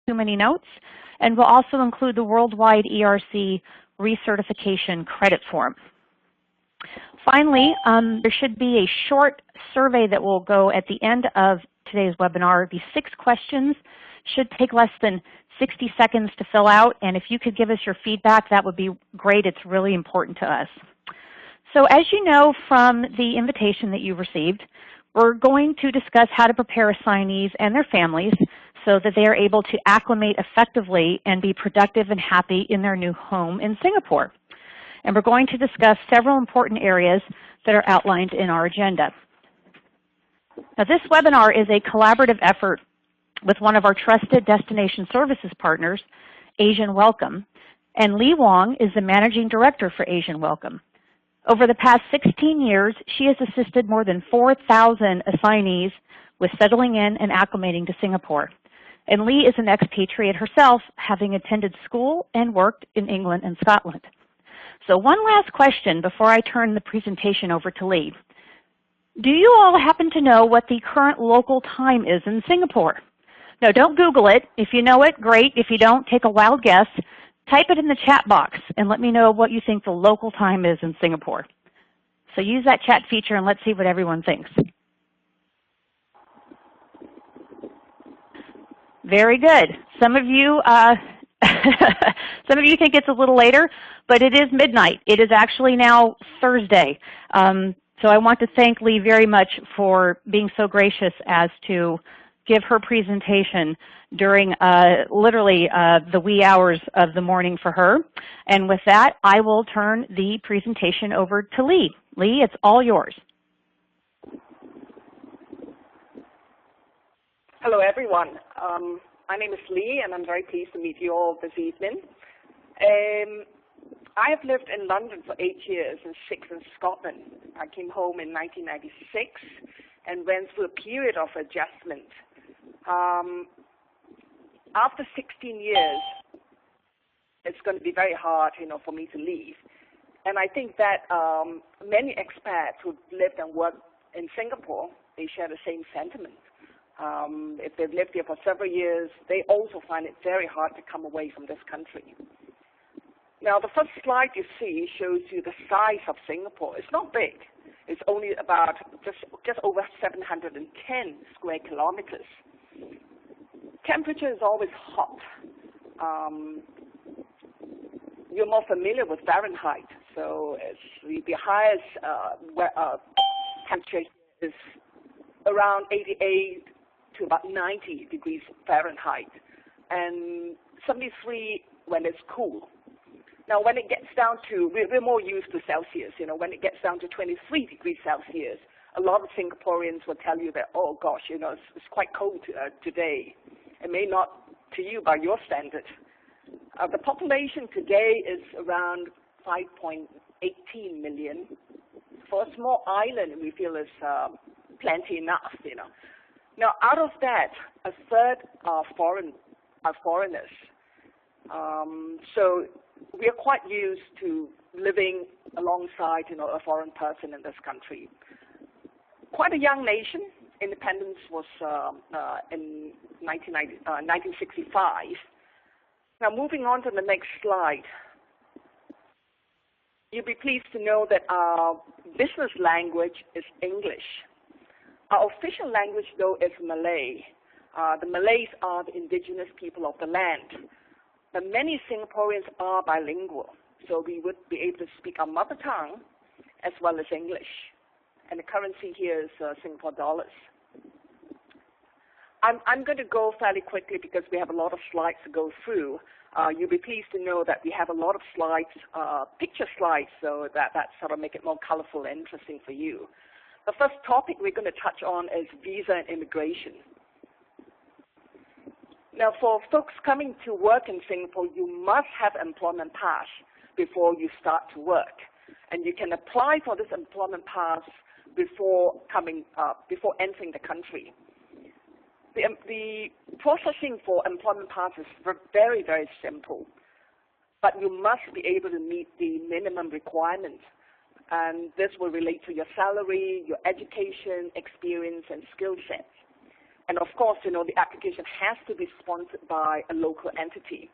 too many notes, and we'll also include the worldwide ERC recertification credit form. Finally, there should be a short survey that will go at the end of today's webinar. These 6 questions should take less than 60 seconds to fill out, and if you could give us your feedback, that would be great. It's really important to us. So as you know from the invitation that you received, we're going to discuss how to prepare assignees and their families so that they are able to acclimate effectively and be productive and happy in their new home in Singapore. And we're going to discuss several important areas that are outlined in our agenda. Now, this webinar is a collaborative effort with one of our trusted destination services partners, Asian Welcome, and Lee Wong is the Managing Director for Asian Welcome. Over the past 16 years, she has assisted more than 4,000 assignees with settling in and acclimating to Singapore. And Lee is an expatriate herself, having attended school and worked in England and Scotland. So one last question before I turn the presentation over to Lee. Do you all happen to know what the current local time is in Singapore? No, don't Google it. If you know it, great. If you don't, take a wild guess. Type it in the chat box and let me know what you think the local time is in Singapore. So use that chat feature and let's see what everyone thinks. Very good. Some of you think it's a little later, but it is midnight. It is actually now Thursday. So I want to thank Lee very much for being so gracious as to give her presentation during literally the wee hours of the morning for her. And with that, I will turn the presentation over to Lee. Lee, it's all yours. Hello, everyone. My name is Lee, and I'm very pleased to meet you all this evening. I have lived in London for 8 years and 6 in Scotland. I came home in 1996 and went through a period of adjustment. After 16 years, it's going to be very hard, for me to leave. And I think that many expats who lived and worked in Singapore, they share the same sentiment. If they've lived here for several years, they also find it very hard to come away from this country. Now, the first slide you see shows you the size of Singapore. It's not big. It's only about just over 710 square kilometers. Temperature is always hot. You're more familiar with Fahrenheit, so the highest temperature is around 88 to about 90 degrees Fahrenheit, and 73 when it's cool. Now, when it gets down to, we're more used to Celsius, when it gets down to 23 degrees Celsius, a lot of Singaporeans will tell you that, oh gosh, it's quite cold today. It may not to you by your standard. The population today is around 5.18 million. For a small island, we feel is plenty enough, Now, out of that, a third are foreigners. So we are quite used to living alongside, a foreign person in this country. Quite a young nation. Independence was in 1965. Now, moving on to the next slide. You'll be pleased to know that our business language is English. Our official language, though, is Malay. The Malays are the indigenous people of the land. But many Singaporeans are bilingual, so we would be able to speak our mother tongue as well as English. And the currency here is Singapore dollars. I'm going to go fairly quickly because we have a lot of slides to go through. You'll be pleased to know that we have a lot of slides, picture slides, so that sort of make it more colorful and interesting for you. The first topic we're going to touch on is visa and immigration. Now, for folks coming to work in Singapore, you must have employment pass before you start to work. And you can apply for this employment pass before entering the country. The processing for employment pass is very, very simple, but you must be able to meet the minimum requirements. And this will relate to your salary, your education, experience, and skill sets. And of course, the application has to be sponsored by a local entity.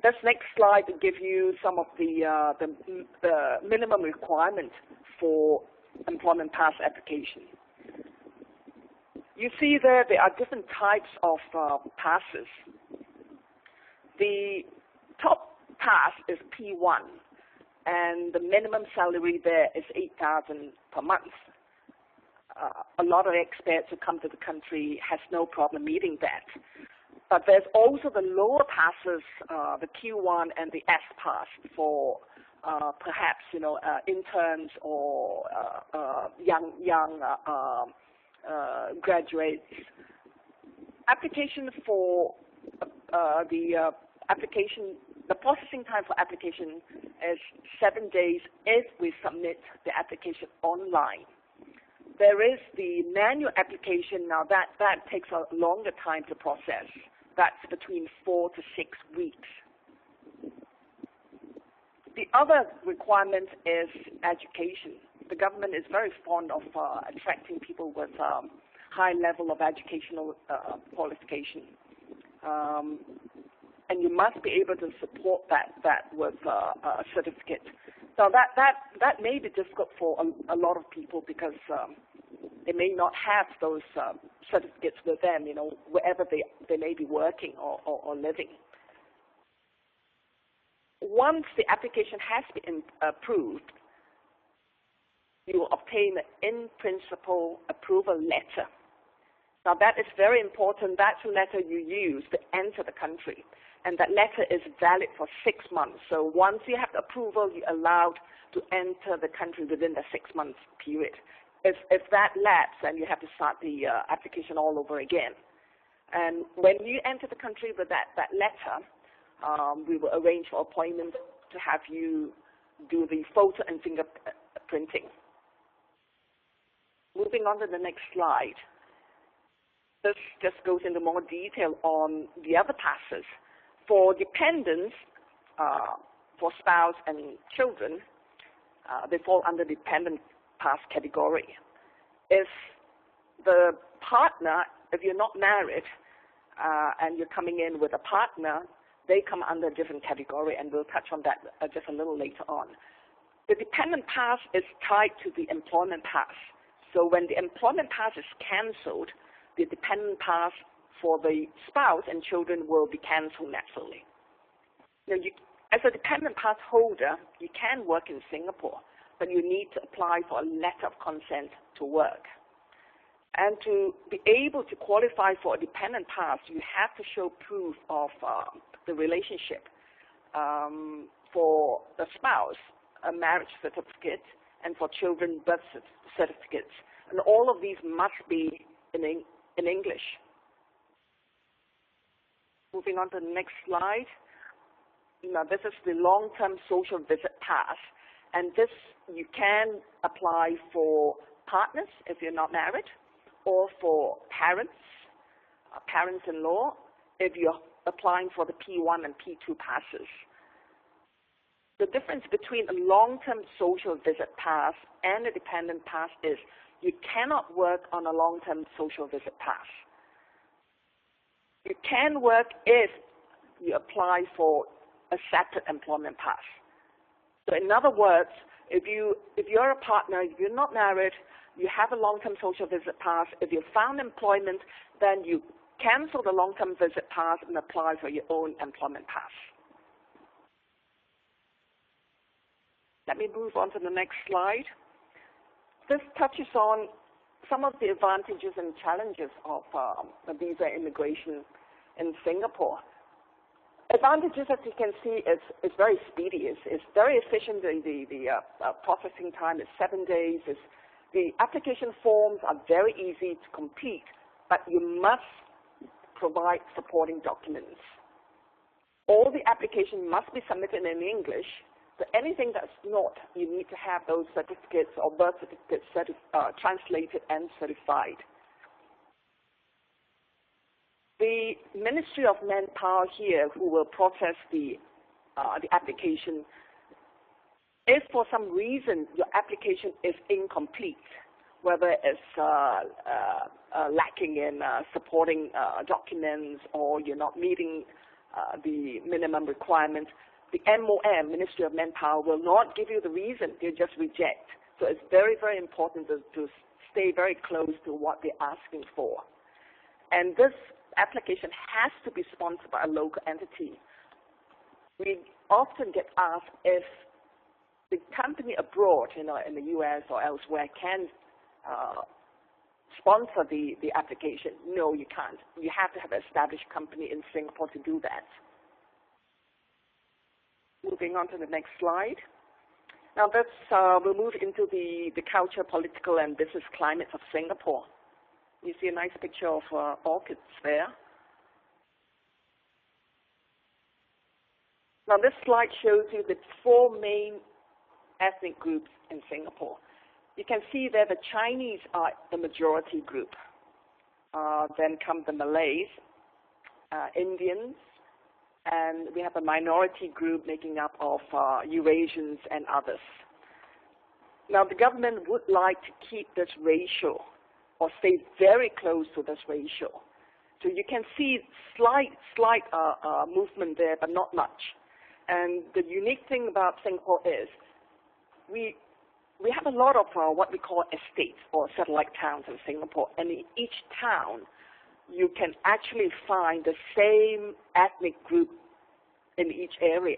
This next slide will give you some of the minimum requirements for employment pass application. You see there are different types of passes. The top pass is P1, and the minimum salary there is $8,000 per month. A lot of expats who come to the country has no problem meeting that. But there's also the lower passes, the Q1 and the S pass for perhaps interns or young graduates. Application for the processing time for application is 7 days if we submit the application online. There is the manual application. Now that takes a longer time to process. That's between 4 to 6 weeks. The other requirement is education. The government is very fond of attracting people with high level of educational qualification. And you must be able to support that with a certificate. Now that may be difficult for a lot of people because they may not have those certificates with them, wherever they may be working or living. Once the application has been approved, you will obtain an in-principle approval letter. Now that is very important. That's a letter you use to enter the country. And that letter is valid for 6 months. So once you have the approval, you're allowed to enter the country within the 6 month period. If that lapses, then you have to start the application all over again. And when you enter the country with that letter, we will arrange for appointment to have you do the photo and fingerprinting. Moving on to the next slide. This just goes into more detail on the other passes. For dependents, for spouse and children, they fall under the dependent pass category. If the partner, if you're not married and you're coming in with a partner, they come under a different category, and we'll touch on that just a little later on. The dependent pass is tied to the employment pass. So when the employment pass is cancelled, the dependent pass for the spouse and children will be cancelled naturally. Now, as a dependent pass holder, you can work in Singapore, but you need to apply for a letter of consent to work. And to be able to qualify for a dependent pass, you have to show proof of the relationship. For the spouse, a marriage certificate, and for children, birth certificates. And all of these must be in English. Moving on to the next slide. Now, this is the long-term social visit pass. And this, you can apply for partners if you're not married, or for parents, parents-in-law, if you're applying for the P1 and P2 passes. The difference between a long-term social visit pass and a dependent pass is you cannot work on a long-term social visit pass. You can work if you apply for a separate employment pass. So in other words, if you're a partner, if you're not married, you have a long-term social visit pass. If you found employment, then you cancel the long-term visit pass and apply for your own employment pass. Let me move on to the next slide. This touches on some of the advantages and challenges of visa immigration in Singapore. Advantages, as you can see, is very speedy. It's very efficient. The processing time is 7 days. The application forms are very easy to complete, but you must provide supporting documents. All the application must be submitted in English. So anything that's not, you need to have those certificates or birth certificates translated and certified. The Ministry of Manpower here, who will process the application, if for some reason your application is incomplete whether it's lacking in supporting documents or you're not meeting the minimum requirements, the MOM, Ministry of Manpower, will not give you the reason. They just reject. So it's very, very important to stay very close to what they're asking for. And this application has to be sponsored by a local entity. We often get asked if the company abroad, in the U.S. or elsewhere, can sponsor the application. No, you can't. You have to have an established company in Singapore to do that. Moving on to the next slide. Now we'll move into the culture, political, and business climate of Singapore. You see a nice picture of orchids there. Now this slide shows you the 4 main ethnic groups in Singapore. You can see there the Chinese are the majority group. Then come the Malays, Indians, and we have a minority group making up of Eurasians and others. Now the government would like to keep this ratio or stay very close to this ratio. So you can see slight movement there, but not much. And the unique thing about Singapore is we have a lot of what we call estates or satellite towns in Singapore, and in each town you can actually find the same ethnic group in each area.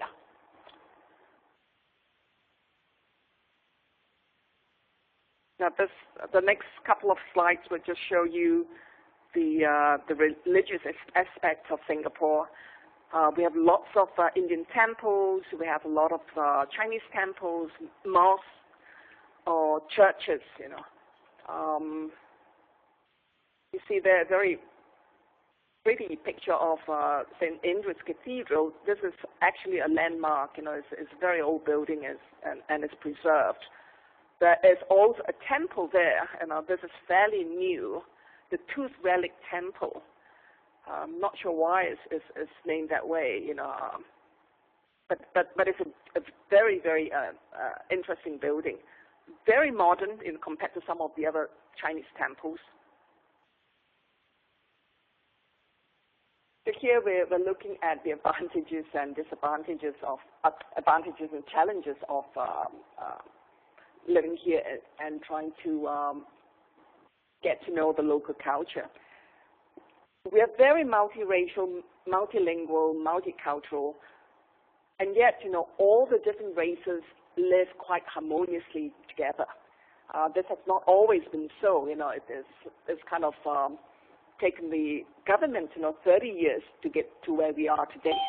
Now the next couple of slides will just show you the religious aspect of Singapore. We have lots of Indian temples. We have a lot of Chinese temples, mosques, or churches. You see there a very pretty picture of St. Andrew's Cathedral. This is actually a landmark. It's a very old building, and it's preserved. There is also a temple there, and this is fairly new, the Tooth Relic Temple. I'm not sure why it's named that way, but it's a very, very interesting building. Very modern compared to some of the other Chinese temples. So here we're looking at the advantages and disadvantages of advantages and challenges of living here and trying to get to know the local culture. We are very multiracial, multilingual, multicultural, and yet, all the different races live quite harmoniously together. This has not always been so. It's kind of taken the government, 30 years to get to where we are today.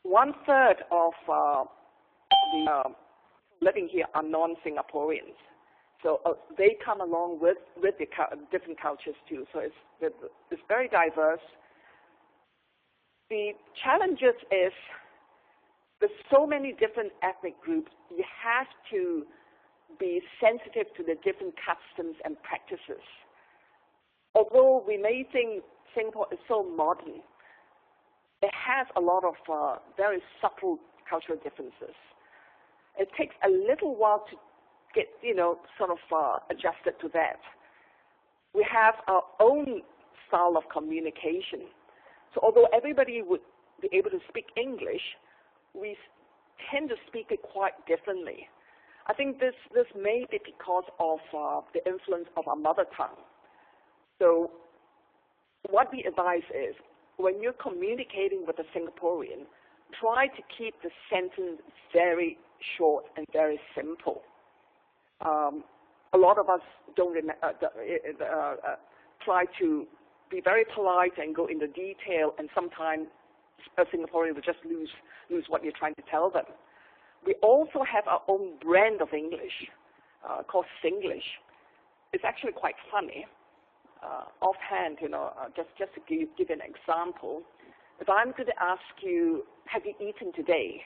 1/3 of the living here are non-Singaporeans. So they come along with the different cultures too. So it's very diverse. The challenges is there's so many different ethnic groups. You have to be sensitive to the different customs and practices. Although we may think Singapore is so modern, it has a lot of very subtle cultural differences. It takes a little while to get, sort of adjusted to that. We have our own style of communication. So although everybody would be able to speak English, we tend to speak it quite differently. I think this may be because of the influence of our mother tongue. So what we advise is, when you're communicating with a Singaporean, try to keep the sentence very short and very simple. A lot of us don't try to be very polite and go into detail, and sometimes a Singaporean will just lose what you're trying to tell them. We also have our own brand of English called Singlish. It's actually quite funny. Offhand, just to give an example, if I'm going to ask you, have you eaten today?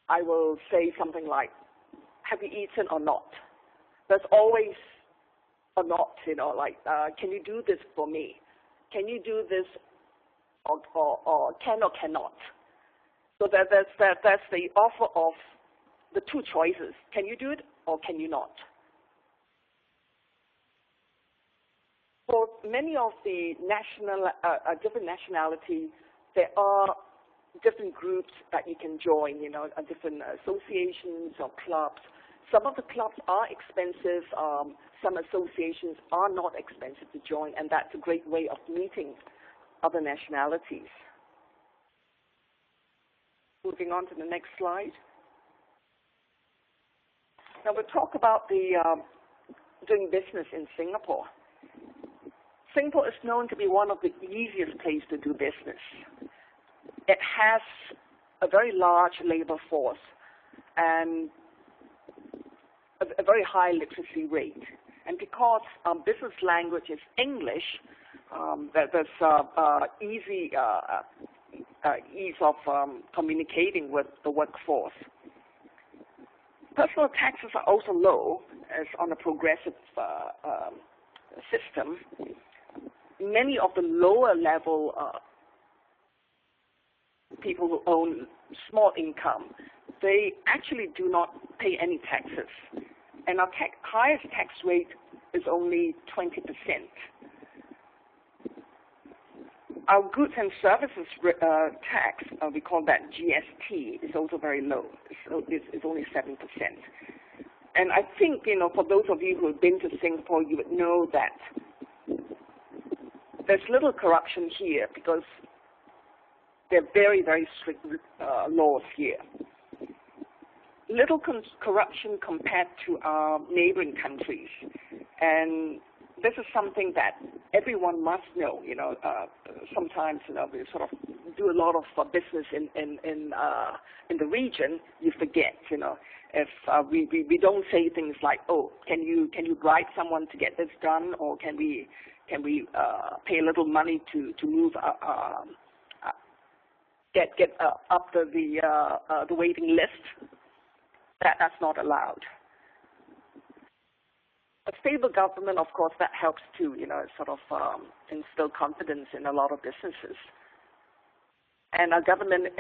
I will say something like, have you eaten or not? There's always a not, like, can you do this for me? Can you do this or can or cannot? So that's the offer of the two choices. Can you do it or can you not? For many of the different nationalities, there are different groups that you can join, different associations or clubs. Some of the clubs are expensive, some associations are not expensive to join, and that's a great way of meeting other nationalities. Moving on to the next slide. Now we'll talk about the doing business in Singapore. Singapore is known to be one of the easiest places to do business. It has a very large labor force and a very high literacy rate. And because business language is English, there's ease of communicating with the workforce. Personal taxes are also low, as on a progressive system. Many of the lower level people who own small income, they actually do not pay any taxes. And our highest tax rate is only 20%. Our goods and services tax, we call that GST, is also very low. It's only 7%. And I think, for those of you who have been to Singapore, you would know that there's little corruption here because there are very, very strict laws here. Little corruption compared to our neighboring countries. And this is something that everyone must know. Sometimes we sort of do a lot of business in the region. You forget. If we don't say things like, oh, can you bribe someone to get this done, or can we pay a little money to move get up the waiting list? That's not allowed. A stable government, of course, that helps too, sort of instill confidence in a lot of businesses. And our government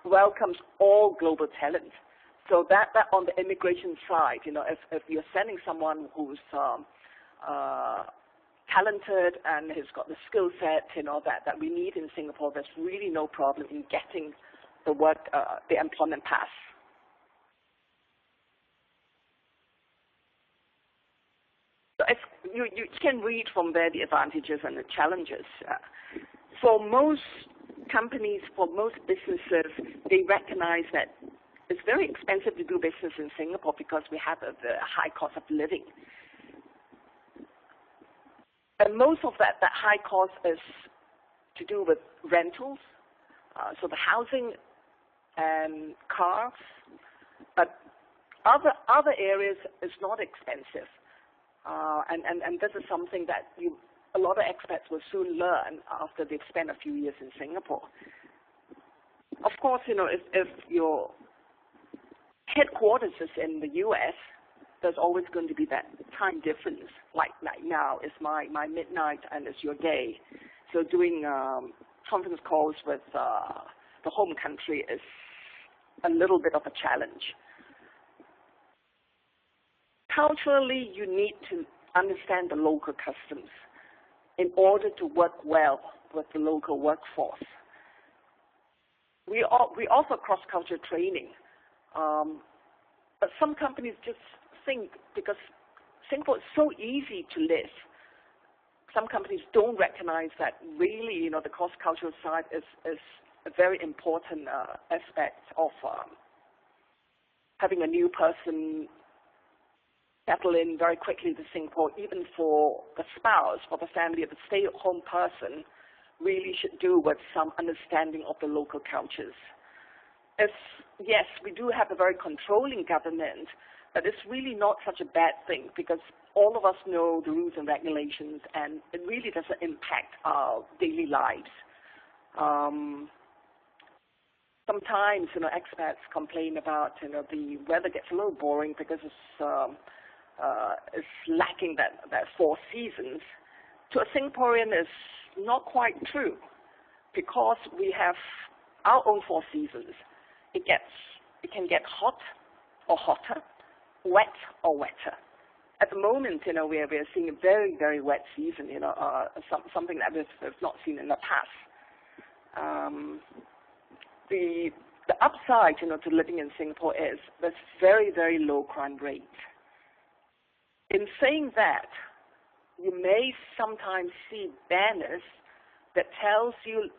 welcomes all global talent. So that on the immigration side, if you're sending someone who's talented and has got the skill set, that we need in Singapore, there's really no problem in getting the employment pass. So you can read from there the advantages and the challenges. For most companies, for most businesses, they recognize that it's very expensive to do business in Singapore because we have a high cost of living. And most of that high cost is to do with rentals, so the housing and cars. But other areas is not expensive. And this is something that a lot of expats will soon learn after they've spent a few years in Singapore. Of course, if your headquarters is in the U.S., there's always going to be that time difference. Like now, it's my midnight and it's your day. So doing conference calls with the home country is a little bit of a challenge. Culturally, you need to understand the local customs in order to work well with the local workforce. We offer cross-cultural training, but some companies just think because Singapore is so easy to live, some companies don't recognize that really, the cross-cultural side is a very important aspect of having a new person settle in very quickly to Singapore. Even for the spouse, for the family, the stay-at-home person really should do with some understanding of the local cultures. Yes, we do have a very controlling government, but it's really not such a bad thing because all of us know the rules and regulations, and it really doesn't impact our daily lives. Sometimes, expats complain about, the weather gets a little boring because it's lacking that 4 seasons. To a Singaporean, is not quite true because we have our own 4 seasons. It can get hot or hotter, wet or wetter. at the moment, we are seeing a very, very wet season, something that we've not seen in the past. The upside, to living in Singapore is there's very, very low crime rate. In saying that, you may sometimes see banners that tells you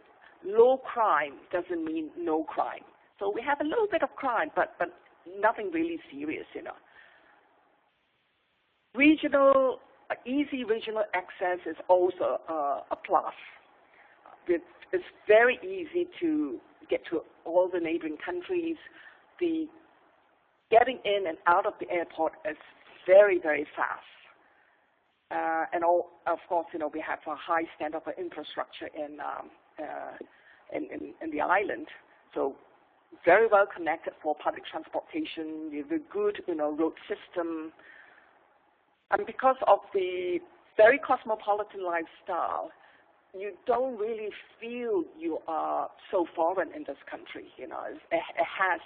low crime doesn't mean no crime. So we have a little bit of crime, but nothing really serious, Easy regional access is also a plus. It's very easy to get to all the neighboring countries. The getting in and out of the airport is very, very fast. Of course, we have a high standard of infrastructure in the island. So very well connected for public transportation. We have a good, road system. And because of the very cosmopolitan lifestyle, you don't really feel you are so foreign in this country. It has,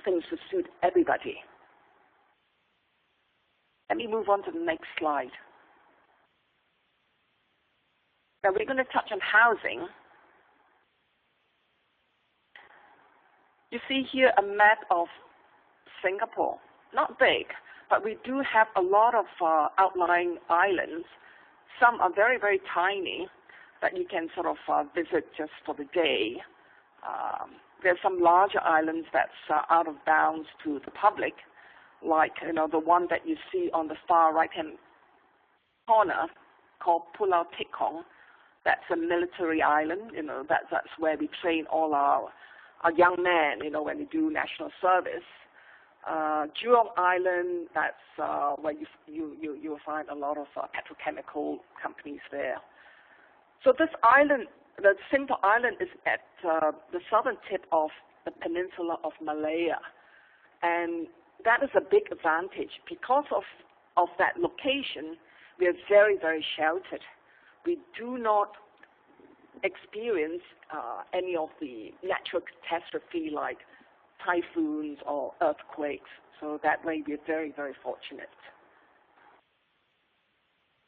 things to suit everybody. Let me move on to the next slide. Now we're going to touch on housing. You see here a map of Singapore. Not big, but we do have a lot of outlying islands. Some are very, very tiny that you can sort of visit just for the day. There are some larger islands that's out of bounds to the public, like the one that you see on the far right-hand corner called Pulau Tekong. That's a military island. That's where we train all our young men. When they do national service. Jurong Island. That's where you'll find a lot of petrochemical companies there. So this island, the Singapore Island, is at the southern tip of the peninsula of Malaya, and that is a big advantage. Because of that location, we are very, very sheltered. We do not experience any of the natural catastrophe like typhoons or earthquakes. So that way we're very, very fortunate.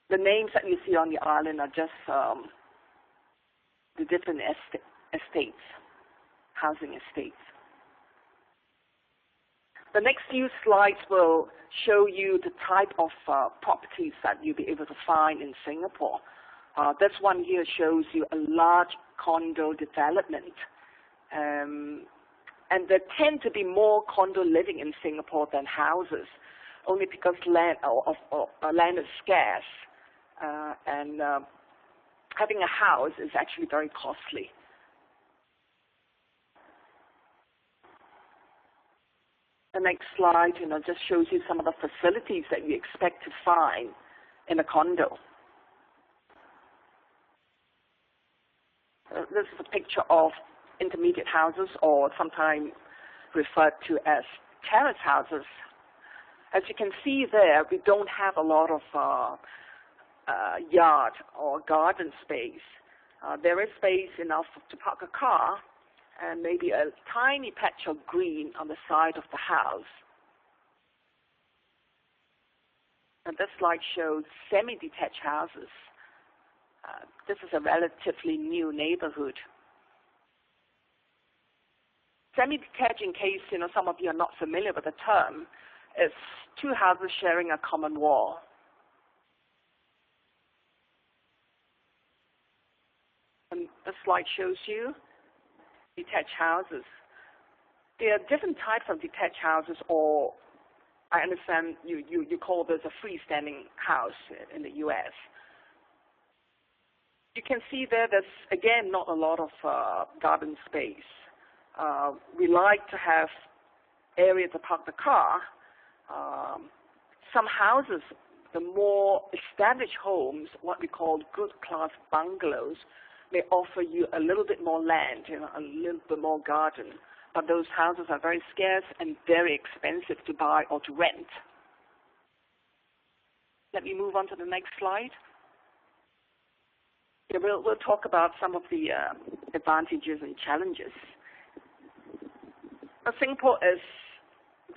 The names that you see on the island are just the different estates, housing estates. The next few slides will show you the type of properties that you'll be able to find in Singapore. This one here shows you a large condo development. And there tend to be more condo living in Singapore than houses, only because land is scarce. And having a house is actually very costly. The next slide, just shows you some of the facilities that you expect to find in a condo. This is a picture of intermediate houses, or sometimes referred to as terrace houses. As you can see there, we don't have a lot of yard or garden space. There is space enough to park a car, and maybe a tiny patch of green on the side of the house. And this slide shows semi-detached houses. This is a relatively new neighborhood. Semi-detached, in case some of you are not familiar with the term, is two houses sharing a common wall. And this slide shows you detached houses. There are different types of detached houses, or I understand you call this a freestanding house in the U.S. You can see there's, again, not a lot of garden space. We like to have area to park the car. Some houses, the more established homes, what we call good class bungalows, may offer you a little bit more land, a little bit more garden. But those houses are very scarce and very expensive to buy or to rent. Let me move on to the next slide. Yeah, we'll talk about some of the advantages and challenges. Now, Singapore is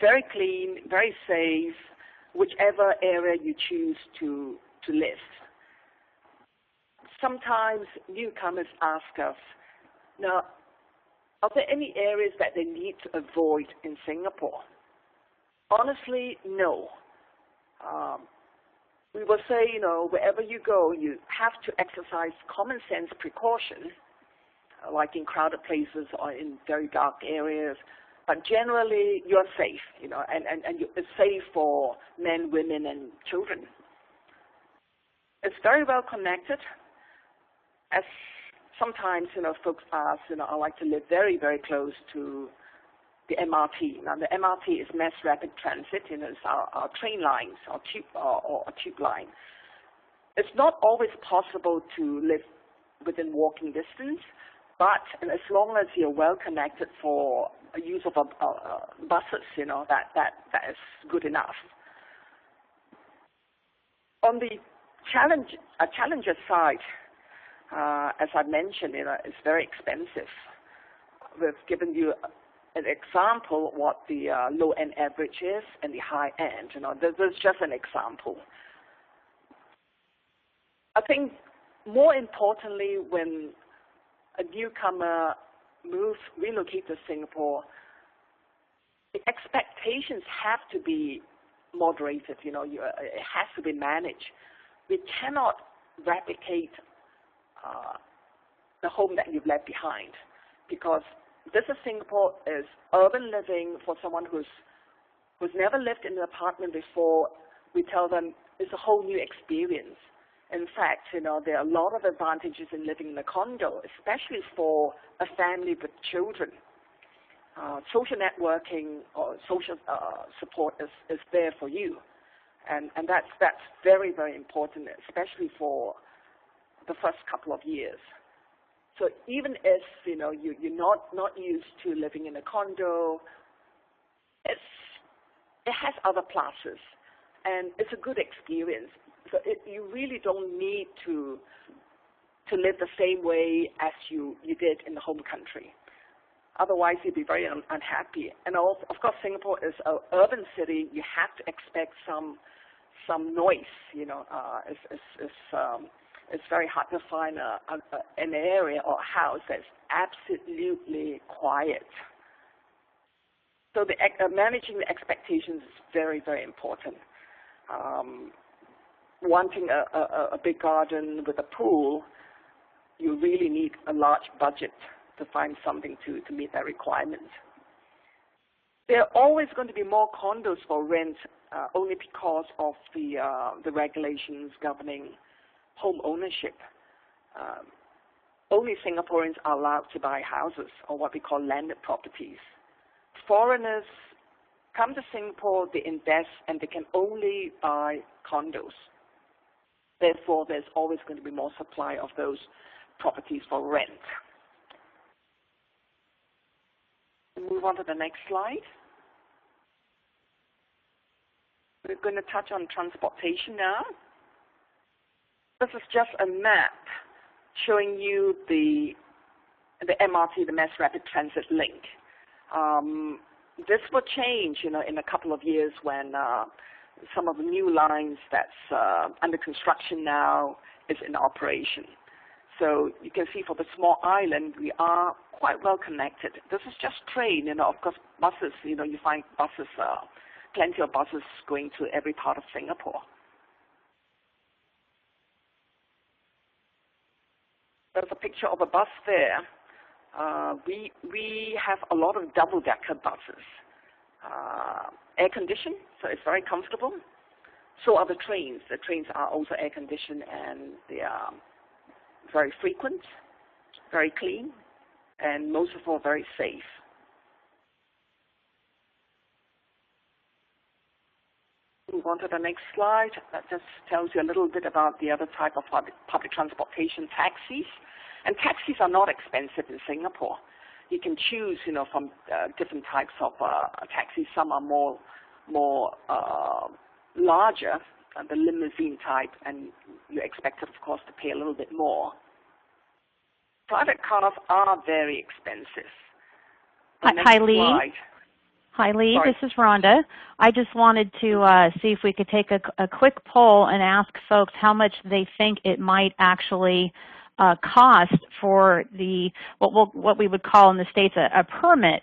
very clean, very safe, whichever area you choose to live. Sometimes newcomers ask us, now, are there any areas that they need to avoid in Singapore? Honestly, no. We will say, wherever you go, you have to exercise common sense precaution, like in crowded places or in very dark areas. But generally, you're safe, and it's safe for men, women, and children. It's very well connected. As sometimes, folks ask, I like to live very, very close to the MRT. Now, the MRT is Mass Rapid Transit, it's our train lines, or a tube line. It's not always possible to live within walking distance, but as long as you're well connected for use of buses, that is good enough. On the challenger side, as I mentioned, it's very expensive. We've given you an example of what the low-end average is and the high-end. This is just an example. I think more importantly, when a newcomer relocate to Singapore, the expectations have to be moderated. It has to be managed. We cannot replicate the home that you've left behind, because this is Singapore is urban living for someone who's never lived in an apartment before. We tell them it's a whole new experience. In fact, there are a lot of advantages in living in a condo, especially for a family with children. Social networking or social support is there for you, and that's very, very important, especially for the first couple of years. So even if you're not used to living in a condo, it has other pluses, and it's a good experience. So you really don't need to live the same way as you did in the home country. Otherwise, you'd be very unhappy. And also, of course, Singapore is an urban city. You have to expect some noise. It's very hard to find an area or a house that's absolutely quiet. So managing the expectations is very, very important. Wanting a big garden with a pool, you really need a large budget to find something to meet that requirement. There are always going to be more condos for rent only because of the regulations governing home ownership. Only Singaporeans are allowed to buy houses, or what we call landed properties. Foreigners come to Singapore, they invest, and they can only buy condos. Therefore, there's always going to be more supply of those properties for rent. Move on to the next slide. We're going to touch on transportation now. This is just a map showing you the MRT, the Mass Rapid Transit link. This will change, in a couple of years when some of the new lines that's under construction now is in operation. So you can see for the small island, we are quite well connected. This is just train, of course, buses, you find buses, plenty of buses going to every part of Singapore. There's a picture of a bus there. We have a lot of double-decker buses. Air-conditioned, so it's very comfortable. So are the trains. The trains are also air-conditioned, and they are very frequent, very clean, and most of all, very safe. Move on to the next slide. That just tells you a little bit about the other type of public transportation, taxis. And taxis are not expensive in Singapore. You can choose, from different types of taxis. Some are more larger, the limousine type, and you're expected, of course, to pay a little bit more. Private cars are very expensive. Hi, Lee. Hi, Lee. Sorry. This is Rhonda. I just wanted to see if we could take a quick poll and ask folks how much they think it might actually cost for the what we would call in the States a permit,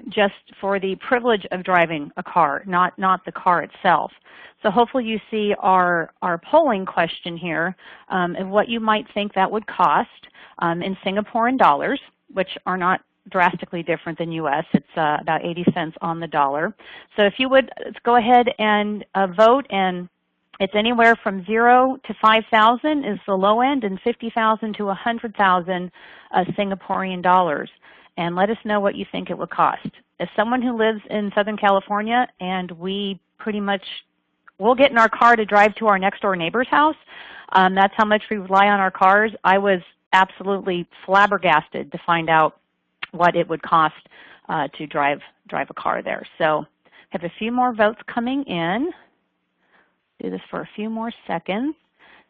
just for the privilege of driving a car, not the car itself. So hopefully you see our polling question here and what you might think that would cost in Singaporean dollars, which are not drastically different than U.S. It's about 80 cents on the dollar. So if you would, let's go ahead and vote, and it's anywhere from 0 to 5,000 is the low end, and 50,000 to 100,000 Singaporean dollars. And let us know what you think it would cost. As someone who lives in Southern California, and we pretty much we'll get in our car to drive to our next door neighbor's house, that's how much we rely on our cars. I was absolutely flabbergasted to find out what it would cost to drive a car there. So I have a few more votes coming in. Do this for a few more seconds.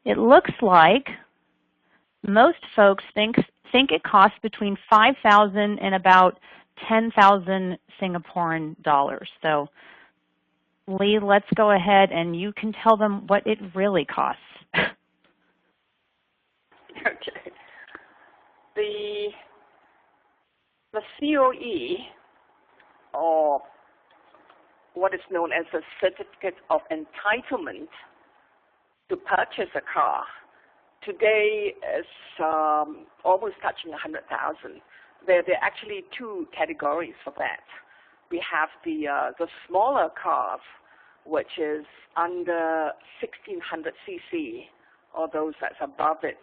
It looks like most folks think it costs between 5,000 and about 10,000 Singaporean dollars. So Lee, let's go ahead and you can tell them what it really costs. Okay. The COE, or what is known as a certificate of entitlement to purchase a car, today is almost touching 100,000. There are actually two categories for that. We have the smaller cars, which is under 1,600 cc, or those that's above it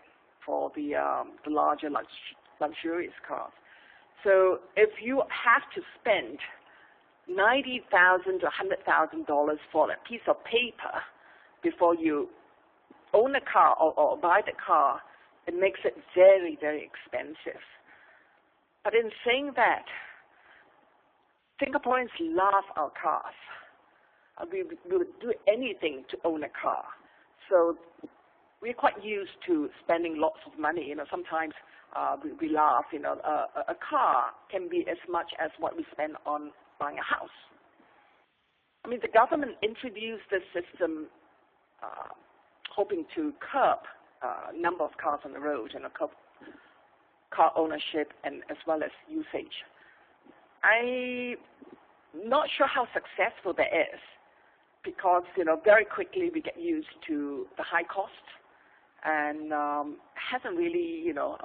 for the larger luxurious cars. So if you have to spend $90,000 to $100,000 for a piece of paper before you own a car or buy the car, it makes it very, very expensive. But in saying that, Singaporeans love our cars. We would do anything to own a car. So we're quite used to spending lots of money. You know, sometimes we laugh. You know, a car can be as much as what we spend on buying a house. I mean, the government introduced this system hoping to curb number of cars on the road and curb car ownership and as well as usage. I'm not sure how successful that is because, you know, very quickly we get used to the high cost and hasn't really, you know,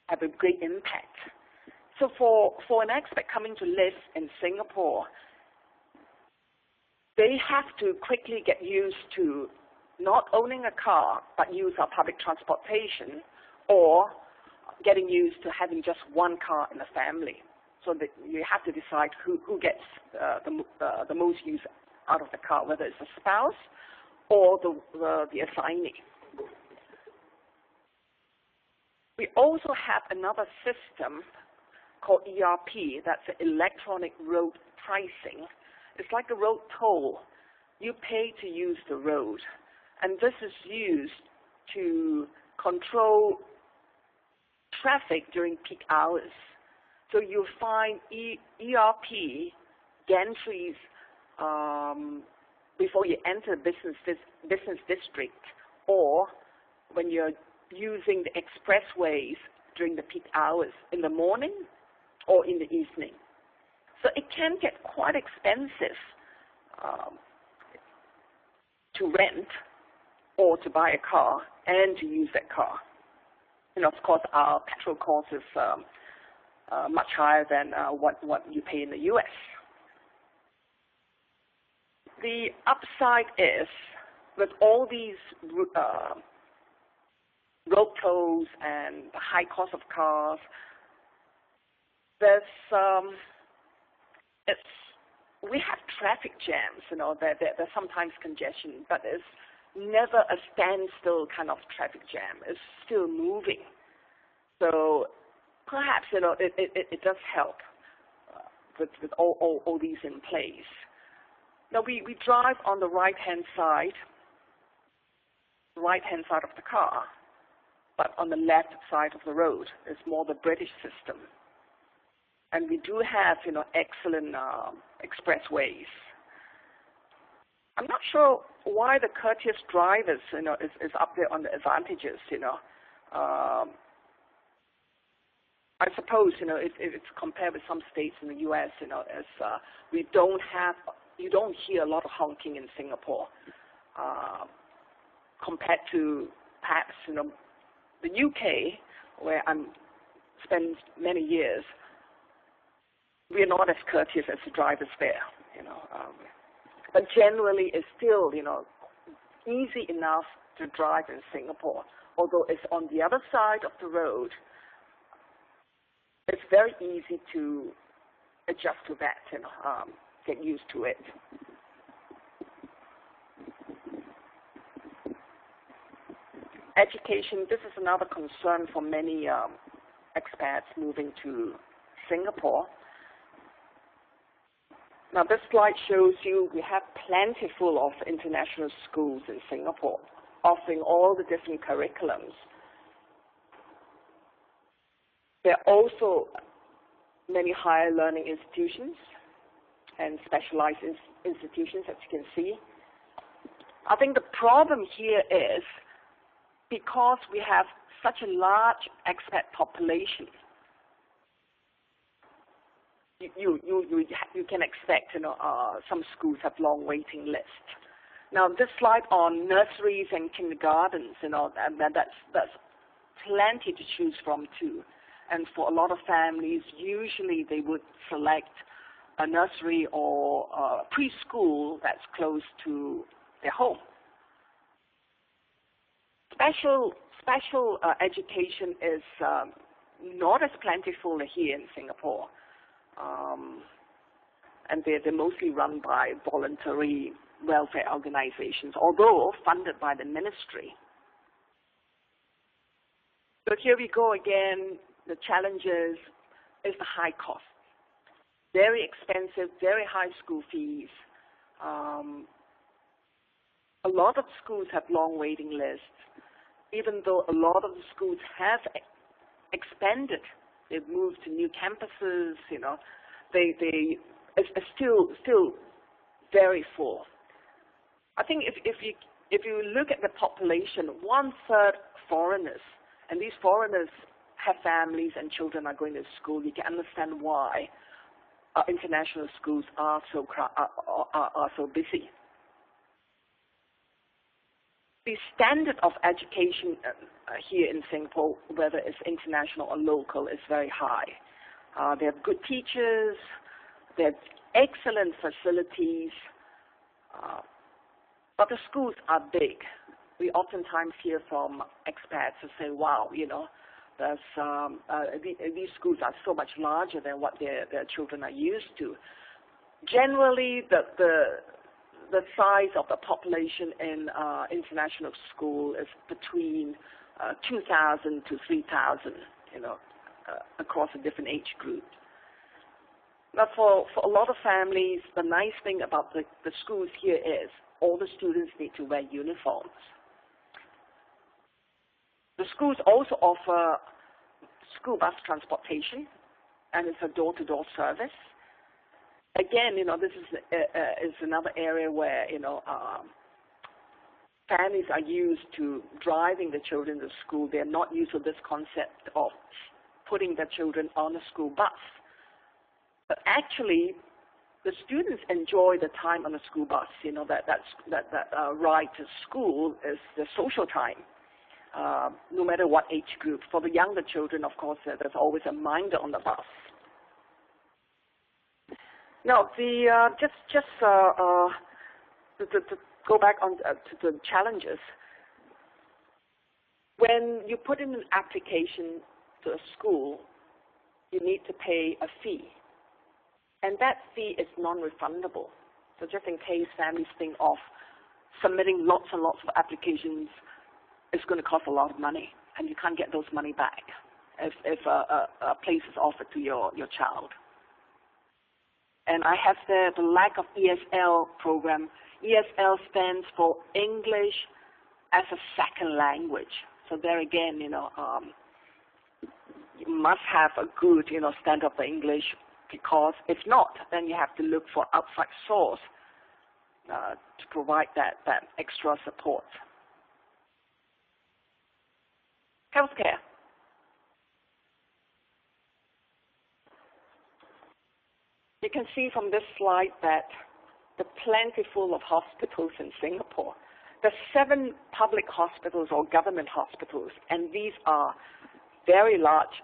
have a great impact. So for an expat coming to live in Singapore, they have to quickly get used to not owning a car but use our public transportation, or getting used to having just one car in the family. So that you have to decide who gets the most use out of the car, whether it's the spouse or the assignee. We also have another system called ERP, that's electronic road pricing. It's like a road toll. You pay to use the road, and this is used to control traffic during peak hours. So you'll find ERP gantries before you enter business district, or when you're using the expressways during the peak hours in the morning or in the evening. So it can get quite expensive to rent or to buy a car and to use that car. And of course, our petrol cost is much higher than what you pay in the U.S. The upside is, with all these road tolls and the high cost of cars, we have traffic jams. You know, there's sometimes congestion, but it's never a standstill kind of traffic jam. It's still moving. So perhaps, you know, it does help with all these in place. Now we drive on the right-hand side of the car, but on the left side of the road is more the British system. And we do have, excellent expressways. I'm not sure why the courteous drivers, is up there on the advantages, I suppose, if it's compared with some states in the U.S., as you don't hear a lot of honking in Singapore, compared to perhaps, the UK, where I'm spent many years. We are not as courteous as the drivers there, but generally it's still, easy enough to drive in Singapore. Although it's on the other side of the road, it's very easy to adjust to that, get used to it. Education, this is another concern for many expats moving to Singapore. Now this slide shows you we have plentiful of international schools in Singapore, offering all the different curriculums. There are also many higher learning institutions and specialized institutions, as you can see. I think the problem here is because we have such a large expat population, you can expect, some schools have long waiting lists. Now, this slide on nurseries and kindergartens, that's plenty to choose from too. And for a lot of families, usually they would select a nursery or a preschool that's close to their home. Special education is not as plentiful here in Singapore, and they're mostly run by voluntary welfare organizations, although funded by the ministry. So here we go again. The challenges is the high cost. Very expensive, very high school fees. A lot of schools have long waiting lists. Even though a lot of the schools have expanded, they've moved to new campuses, it's still very full. I think if you look at the population, 1/3 foreigners, and these foreigners have families and children are going to school, you can understand why international schools are so busy. The standard of education here in Singapore, whether it's international or local, is very high. They have good teachers, they have excellent facilities, but the schools are big. We oftentimes hear from expats who say, wow, these schools are so much larger than what their children are used to. Generally, the size of the population in international school is between 2,000 to 3,000, across a different age group. Now, for a lot of families, the nice thing about the schools here is all the students need to wear uniforms. The schools also offer school bus transportation, and it's a door-to-door service. Again, this is another area where, families are used to driving the children to school. They're not used to this concept of putting their children on a school bus. But actually, the students enjoy the time on the school bus. That ride to school is the social time, no matter what age group. For the younger children, of course, there's always a minder on the bus. Now, to go back on to the challenges. When you put in an application to a school, you need to pay a fee, and that fee is non-refundable. So just in case families think of submitting lots and lots of applications, it's going to cost a lot of money, and you can't get those money back if a place is offered to your child. And I have the lack of ESL program. ESL stands for English as a Second Language. So there again, you must have a good, standard of English, because if not, then you have to look for outside source to provide that extra support. Healthcare. You can see from this slide that the plentiful of hospitals in Singapore. There are 7 public hospitals or government hospitals, and these are very large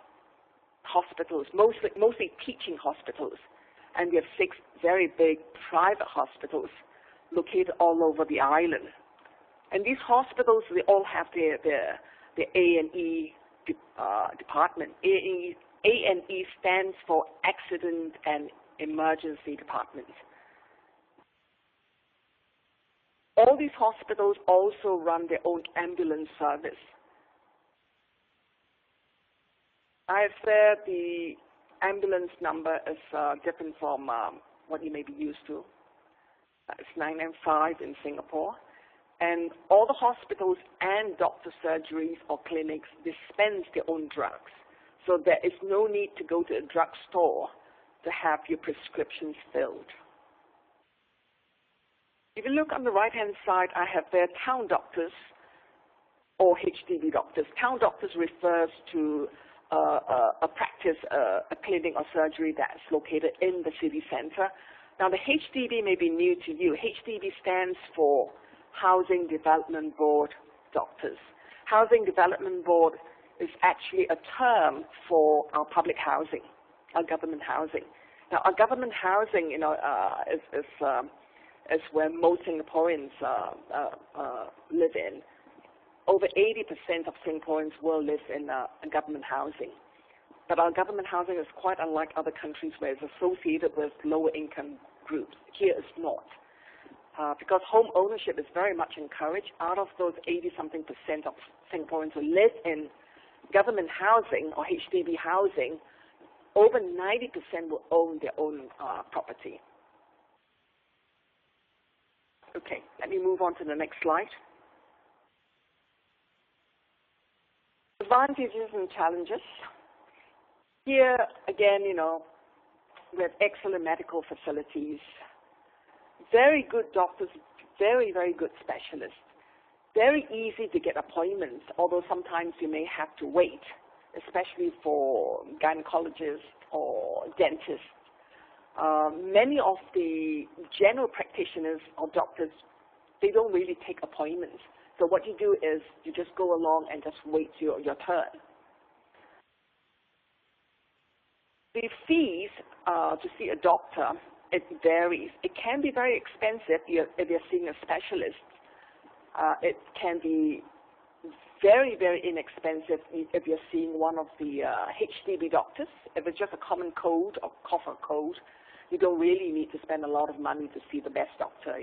hospitals, mostly teaching hospitals. And we have 6 very big private hospitals located all over the island. And these hospitals, they all have the A&E department. A&E stands for Accident and Emergency Department. All these hospitals also run their own ambulance service. I have said the ambulance number is different from what you may be used to. It's 995 in Singapore. And all the hospitals and doctor surgeries or clinics dispense their own drugs. So there is no need to go to a drugstore to have your prescriptions filled. If you look on the right-hand side, I have there town doctors or HDB doctors. Town doctors refers to a practice, a clinic or surgery that's located in the city center. Now, the HDB may be new to you. HDB stands for Housing Development Board doctors. Housing Development Board is actually a term for our public housing, our government housing. Now, our government housing, is where most Singaporeans live in. Over 80% of Singaporeans will live in government housing. But our government housing is quite unlike other countries where it's associated with lower income groups. Here it's not. Because home ownership is very much encouraged. Out of those 80-something% of Singaporeans who live in government housing or HDB housing, over 90% will own their own property. Okay, let me move on to the next slide. Advantages and challenges. Here, again, we have excellent medical facilities, very good doctors, very, very good specialists, very easy to get appointments, although sometimes you may have to wait, especially for gynecologists or dentists. Many of the general practitioners or doctors, they don't really take appointments. So what you do is you just go along and just wait your turn. The fees to see a doctor, it varies. It can be very expensive if you're seeing a specialist. It can be very, very inexpensive if you're seeing one of the HDB doctors. If it's just a common cold or cough or cold, you don't really need to spend a lot of money to see the best doctor,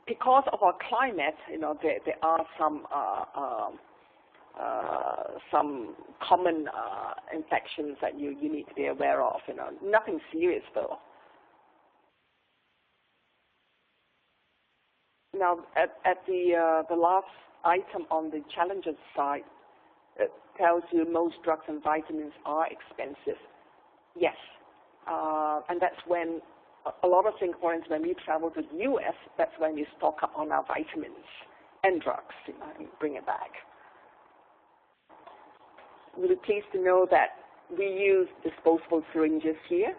Because of our climate, there are some common infections that you need to be aware of. Nothing serious though. Now, at the last item on the challenges side, it tells you most drugs and vitamins are expensive. Yes, and that's when a lot of Singaporeans, when we travel to the U.S., that's when we stock up on our vitamins and drugs and bring it back. Really pleased to know that we use disposable syringes here.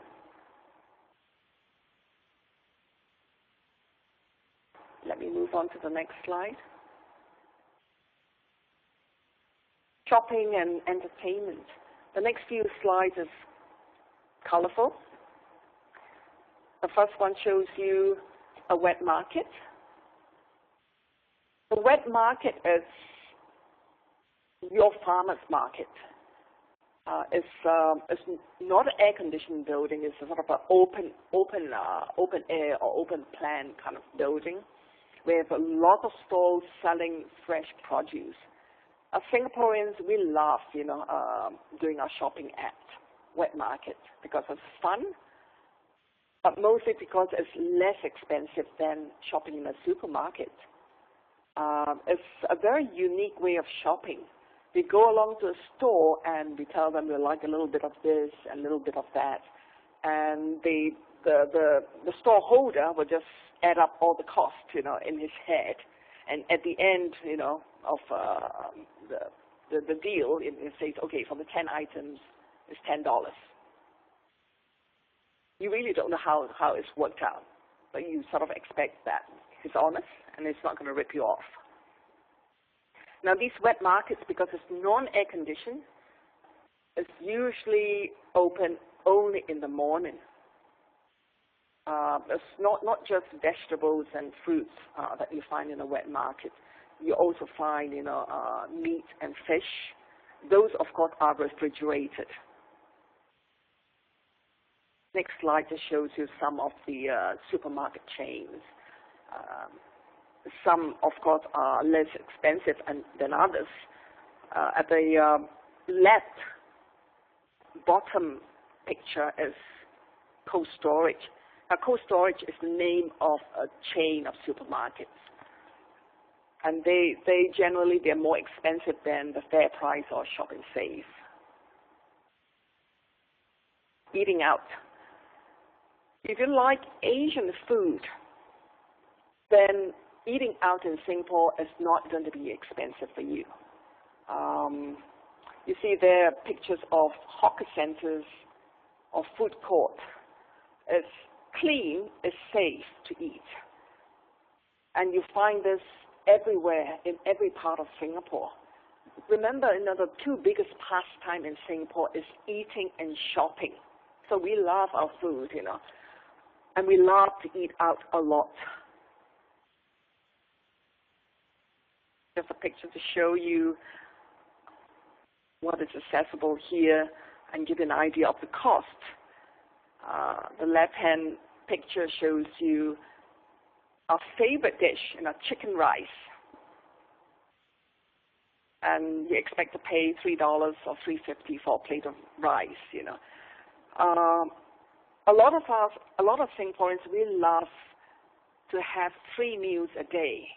Let me move on to the next slide. Shopping and entertainment. The next few slides is colorful. The first one shows you a wet market. The wet market is your farmer's market. It's not an air-conditioned building. It's a sort of an open air or open plan kind of building. We have a lot of stalls selling fresh produce. As Singaporeans, we love, doing our shopping at wet market because it's fun, but mostly because it's less expensive than shopping in a supermarket. It's a very unique way of shopping We go along to a store and we tell them we like a little bit of this and a little bit of that, and the store holder will just add up all the costs, in his head, and at the end, of the deal, it says, okay, for the 10 items, it's $10. You really don't know how it's worked out, but you sort of expect that it's honest and it's not going to rip you off. Now, these wet markets, because it's non-air conditioned, it's usually open only in the morning. It's not just vegetables and fruits that you find in a wet market. You also find, meat and fish. Those, of course, are refrigerated. Next slide just shows you some of the supermarket chains. Some, of course, are less expensive than others. At the left bottom picture is cold storage. Now, cold storage is the name of a chain of supermarkets. And they're more expensive than the Fair Price or Shop and Save. Eating out. If you like Asian food, then eating out in Singapore is not going to be expensive for you. You see there are pictures of hawker centers or food court. It's clean, it's safe to eat. And you find this everywhere, in every part of Singapore. Remember, the two biggest pastime in Singapore is eating and shopping. So we love our food, and we love to eat out a lot. Just a picture to show you what is accessible here and give you an idea of the cost. The left-hand picture shows you our favorite dish, chicken rice. And you expect to pay $3 or $3.50 for a plate of rice, A lot of Singaporeans really love to have 3 meals a day.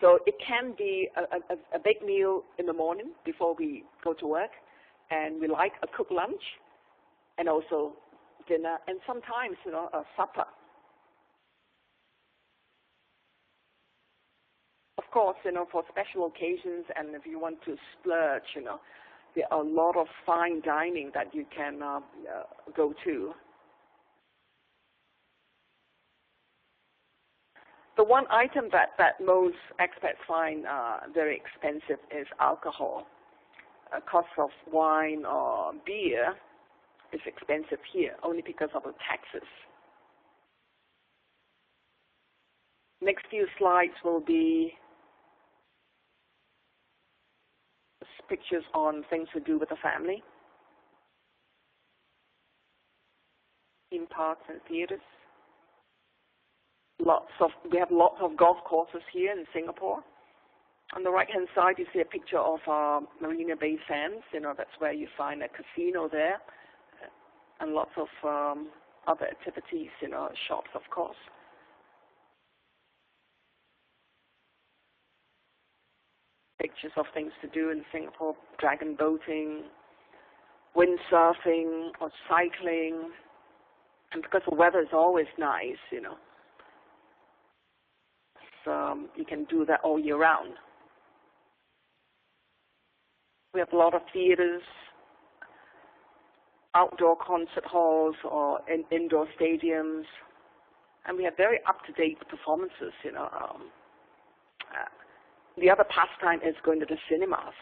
So it can be a big meal in the morning before we go to work, and we like a cooked lunch, and also dinner, and sometimes, a supper. Of course, for special occasions, and if you want to splurge, there are a lot of fine dining that you can go to. The one item that most expats find very expensive is alcohol. A cost of wine or beer is expensive here, only because of the taxes. Next few slides will be pictures on things to do with the family, theme parks and theaters. We have lots of golf courses here in Singapore. On the right-hand side, you see a picture of Marina Bay Sands. That's where you find a casino there, and lots of other activities, shops, of course. Pictures of things to do in Singapore: dragon boating, windsurfing, or cycling. And because the weather is always nice, so you can do that all year round. We have a lot of theaters, outdoor concert halls, or indoor stadiums, and we have very up-to-date performances. The other pastime is going to the cinemas.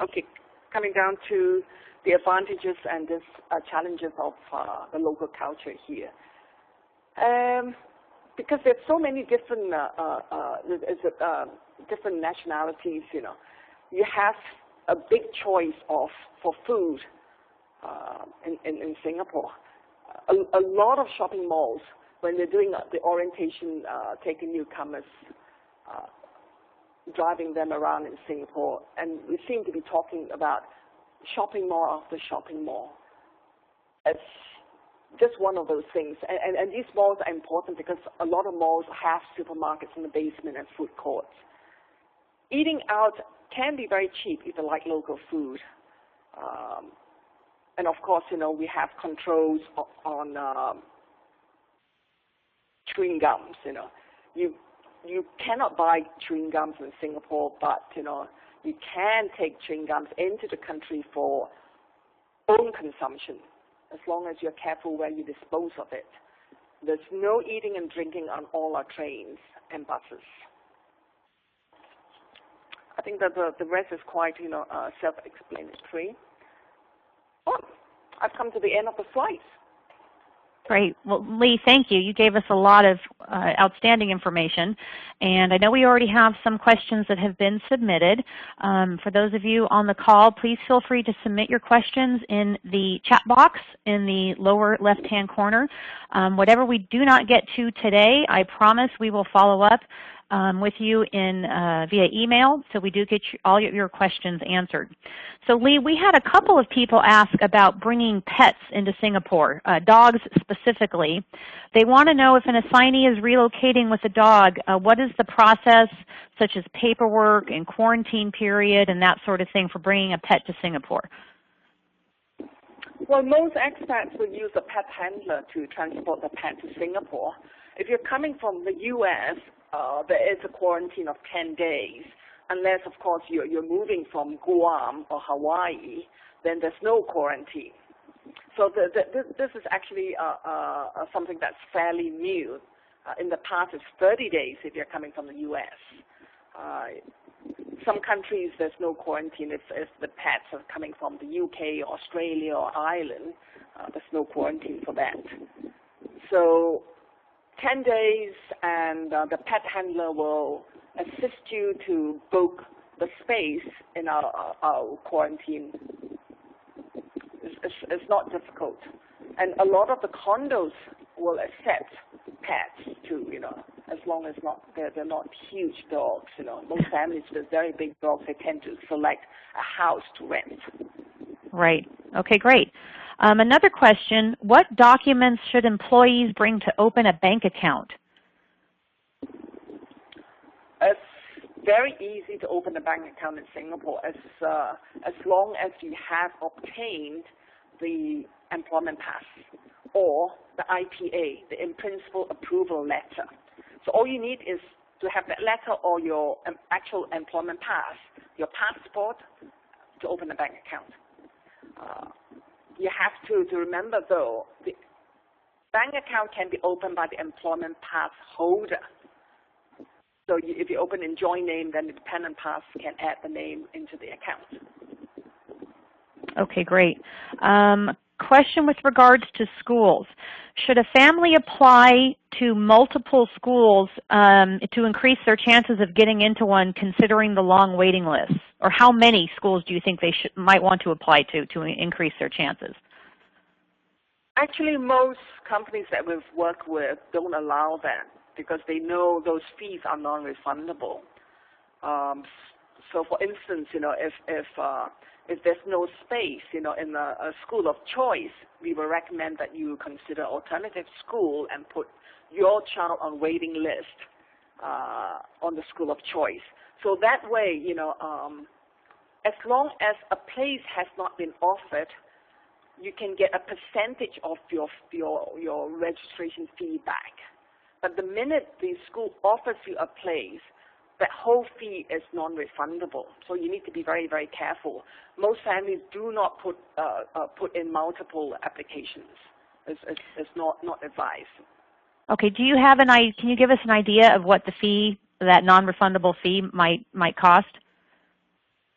Okay, coming down to the advantages and challenges of the local culture here. Because there's so many different different nationalities, you have a big choice for food in Singapore. A lot of shopping malls, when they're doing the orientation, taking newcomers, driving them around in Singapore, and we seem to be talking about shopping mall after shopping mall. It's just one of those things. And these malls are important because a lot of malls have supermarkets in the basement and food courts. Eating out can be very cheap if you like local food. And of course, we have controls on chewing gums. You cannot buy chewing gums in Singapore, but you can take chewing gums into the country for own consumption, as long as you're careful where you dispose of it. There's no eating and drinking on all our trains and buses. I think that the rest is quite, self-explanatory. Oh, I've come to the end of the slides. Great. Well, Lee, thank you. You gave us a lot of outstanding information. And I know we already have some questions that have been submitted. For those of you on the call, please feel free to submit your questions in the chat box in the lower left-hand corner. Whatever we do not get to today, I promise we will follow up with you via email, so we do get all your questions answered. So Lee, we had a couple of people ask about bringing pets into Singapore, dogs specifically. They want to know if an assignee is relocating with a dog, what is the process, such as paperwork and quarantine period and that sort of thing for bringing a pet to Singapore? Well, most expats will use a pet handler to transport the pet to Singapore. If you're coming from the U.S., there is a quarantine of 10 days. Unless, of course, you're moving from Guam or Hawaii, then there's no quarantine. So this is actually something that's fairly new. In the past, it's 30 days if you're coming from the U.S. Some countries, there's no quarantine. If the pets are coming from the UK, Australia, or Ireland, there's no quarantine for that. So 10 days, and the pet handler will assist you to book the space in our quarantine. It's not difficult. And a lot of the condos will accept pets too, as long as they're not huge dogs. Most families with very big dogs, they tend to select a house to rent. Right. Okay, great. Another question, what documents should employees bring to open a bank account? It's very easy to open a bank account in Singapore as long as you have obtained the employment pass or the IPA, the in-principle approval letter. So all you need is to have that letter or your actual employment pass, your passport, to open a bank account. You have to remember, though, the bank account can be opened by the employment pass holder. So if you open in joint name, then the dependent pass can add the name into the account. Okay, great. Question with regards to schools. Should a family apply to multiple schools to increase their chances of getting into one, considering the long waiting lists? Or how many schools do you think they might want to apply to increase their chances? Actually, most companies that we've worked with don't allow that because they know those fees are non-refundable. So, for instance, if there's no space, in a school of choice, we will recommend that you consider alternative school and put your child on waiting list on the school of choice. So that way, as long as a place has not been offered, you can get a percentage of your registration fee back. But the minute the school offers you a place, that whole fee is non-refundable. So you need to be very, very careful. Most families do not put in multiple applications. It's not advised. Okay. Do you have can you give us an idea of what the fee, that non-refundable fee, might cost?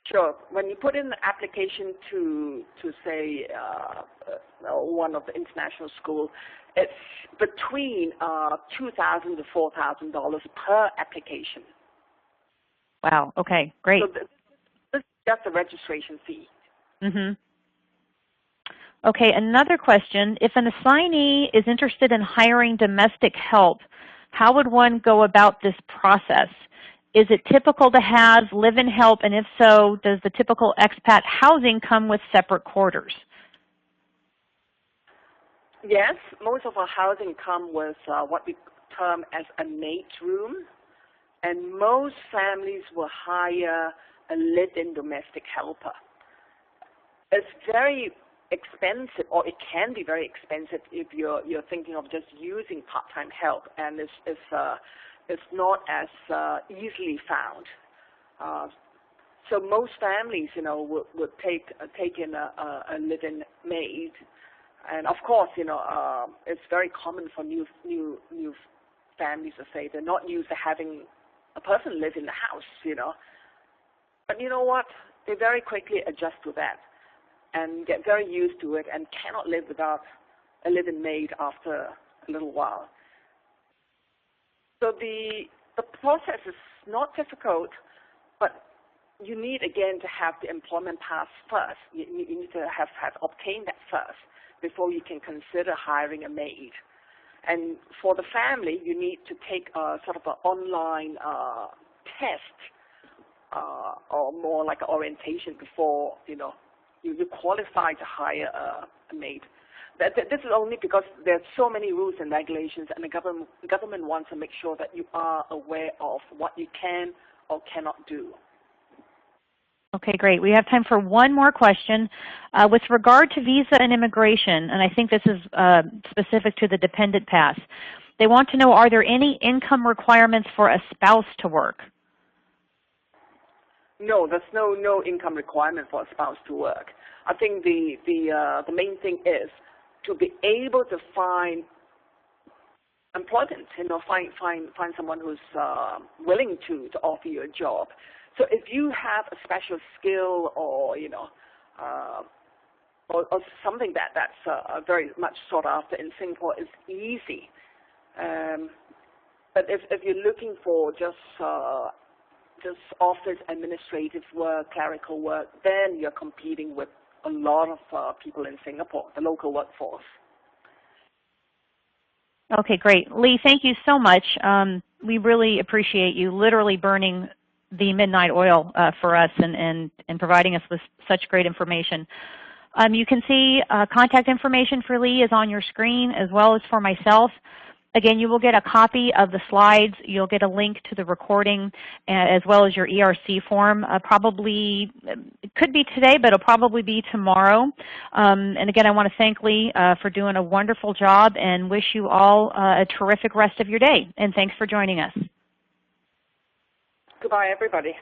Sure. When you put in the application to say one of the international schools, it's between $2,000 to $4,000 per application. Wow. Okay. Great. So this is just the registration fee. Mm-hmm. Okay. Another question: if an assignee is interested in hiring domestic help, how would one go about this process? Is it typical to have live-in help, and if so, does the typical expat housing come with separate quarters? Yes, most of our housing come with what we term as a mate room, and most families will hire a live-in domestic helper. It's very expensive, or it can be very expensive if you're thinking of just using part-time help, and it's not as easily found. So most families, would take in a live-in maid, and of course, it's very common for new families to say they're not used to having a person live in the house, But you know what? They very quickly adjust to that and get very used to it and cannot live without a live-in maid after a little while. So the process is not difficult, but you need, again, to have the employment pass first. You need to have obtained that first before you can consider hiring a maid. And for the family, you need to take a sort of an online test or more like an orientation before, you qualify to hire a maid. This is only because there's so many rules and regulations, and the government wants to make sure that you are aware of what you can or cannot do. Okay, great. We have time for one more question. With regard to visa and immigration, and I think this is specific to the dependent pass, they want to know, are there any income requirements for a spouse to work? No, there's no income requirement for a spouse to work. I think the main thing is to be able to find employment, find someone who's willing to offer you a job. So if you have a special skill or or something that's very much sought after in Singapore, is easy. But if you're looking for just office administrative work, clerical work, then you're competing with a lot of people in Singapore, the local workforce. Okay, great. Lee, thank you so much. We really appreciate you literally burning the midnight oil for us and providing us with such great information. You can see contact information for Lee is on your screen, as well as for myself. Again, you will get a copy of the slides. You'll get a link to the recording, as well as your ERC form. Probably, it could be today, but it'll probably be tomorrow. And again, I want to thank Lee for doing a wonderful job and wish you all a terrific rest of your day. And thanks for joining us. Goodbye, everybody.